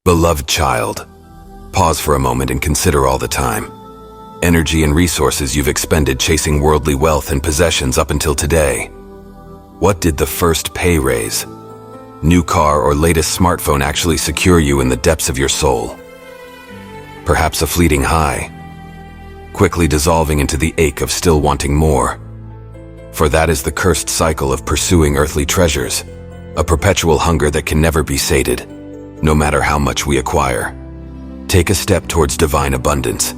Beloved child, pause for a moment and consider all the time, energy and resources you've expended chasing worldly wealth and possessions up until today. What did the first pay raise, new car or latest smartphone actually secure you in the depths of your soul? Perhaps a fleeting high, quickly dissolving into the ache of still wanting more. For that is the cursed cycle of pursuing earthly treasures, a perpetual hunger that can never be sated, no matter how much we acquire. Take a step towards divine abundance.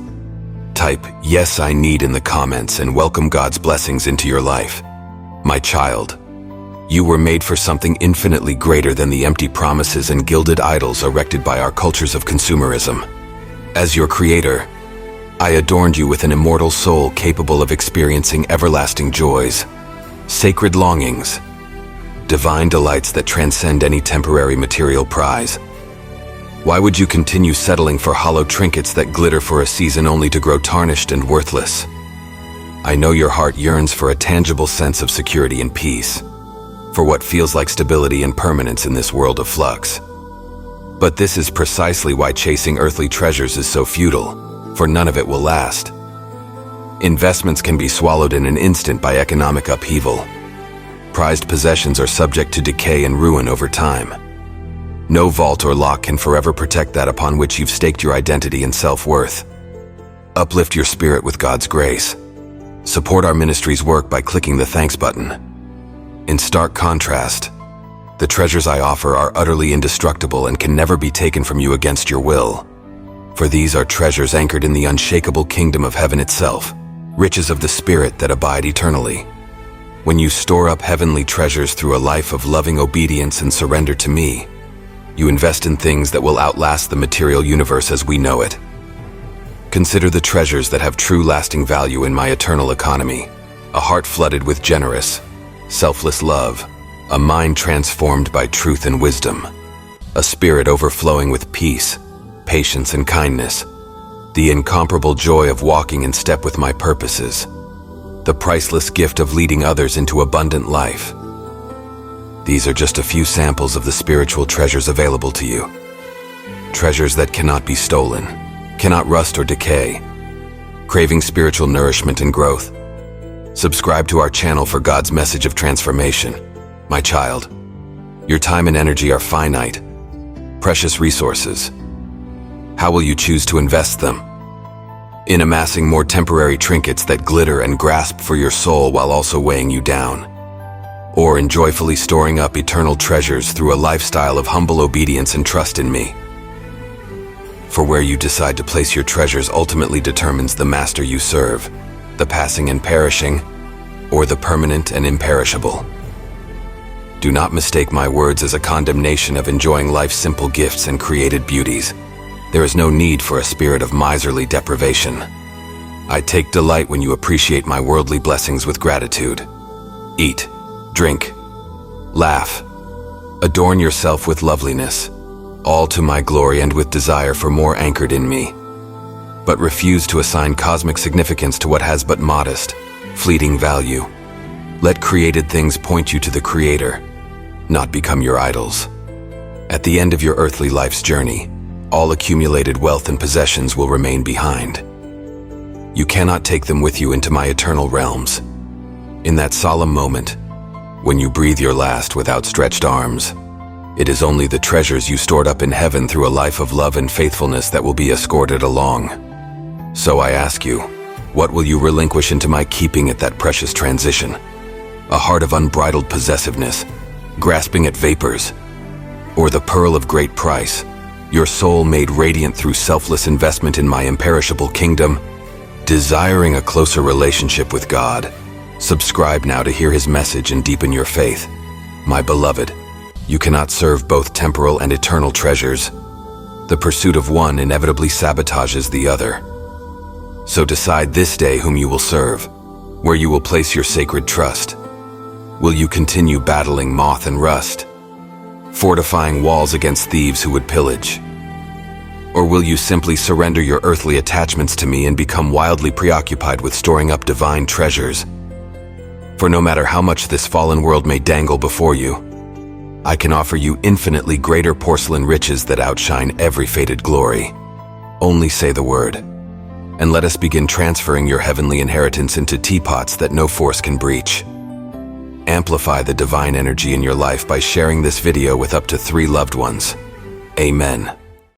Type, "Yes, I need" in the comments and welcome God's blessings into your life. My child, you were made for something infinitely greater than the empty promises and gilded idols erected by our cultures of consumerism. As your creator, I adorned you with an immortal soul capable of experiencing everlasting joys, sacred longings, divine delights that transcend any temporary material prize. Why would you continue settling for hollow trinkets that glitter for a season only to grow tarnished and worthless? I know your heart yearns for a tangible sense of security and peace, for what feels like stability and permanence in this world of flux. But this is precisely why chasing earthly treasures is so futile, for none of it will last. Investments can be swallowed in an instant by economic upheaval. Prized possessions are subject to decay and ruin over time. No vault or lock can forever protect that upon which you've staked your identity and self-worth. Uplift your spirit with God's grace. Support our ministry's work by clicking the thanks button. In stark contrast, the treasures I offer are utterly indestructible and can never be taken from you against your will. For these are treasures anchored in the unshakable kingdom of heaven itself, riches of the Spirit that abide eternally. When you store up heavenly treasures through a life of loving obedience and surrender to me, you invest in things that will outlast the material universe as we know it. Consider the treasures that have true lasting value in my eternal economy: a heart flooded with generous, selfless love, a mind transformed by truth and wisdom, a spirit overflowing with peace, patience, and kindness, the incomparable joy of walking in step with my purposes, the priceless gift of leading others into abundant life. These are just a few samples of the spiritual treasures available to you. Treasures that cannot be stolen, cannot rust or decay. Craving spiritual nourishment and growth? Subscribe to our channel for God's message of transformation. My child, your time and energy are finite, precious resources. How will you choose to invest them? In amassing more temporary trinkets that glitter and grasp for your soul while also weighing you down? Or in joyfully storing up eternal treasures through a lifestyle of humble obedience and trust in me? For where you decide to place your treasures ultimately determines the master you serve, the passing and perishing, or the permanent and imperishable. Do not mistake my words as a condemnation of enjoying life's simple gifts and created beauties. There is no need for a spirit of miserly deprivation. I take delight when you appreciate my worldly blessings with gratitude. Eat, drink, laugh, adorn yourself with loveliness, all to my glory and with desire for more anchored in me. But refuse to assign cosmic significance to what has but modest, fleeting value. Let created things point you to the Creator, not become your idols. At the end of your earthly life's journey, all accumulated wealth and possessions will remain behind. You cannot take them with you into my eternal realms. In that solemn moment, when you breathe your last with outstretched arms, it is only the treasures you stored up in heaven through a life of love and faithfulness that will be escorted along. So I ask you, what will you relinquish into my keeping at that precious transition? A heart of unbridled possessiveness, grasping at vapors, or the pearl of great price, your soul made radiant through selfless investment in my imperishable kingdom? Desiring a closer relationship with God, subscribe now to hear His message and deepen your faith. My beloved, you cannot serve both temporal and eternal treasures. The pursuit of one inevitably sabotages the other. So decide this day whom you will serve, where you will place your sacred trust. Will you continue battling moth and rust, fortifying walls against thieves who would pillage? Or will you simply surrender your earthly attachments to me and become wildly preoccupied with storing up divine treasures? For no matter how much this fallen world may dangle before you, I can offer you infinitely greater porcelain riches that outshine every faded glory. Only say the word, and let us begin transferring your heavenly inheritance into teapots that no force can breach. Amplify the divine energy in your life by sharing this video with up to 3 loved ones. Amen.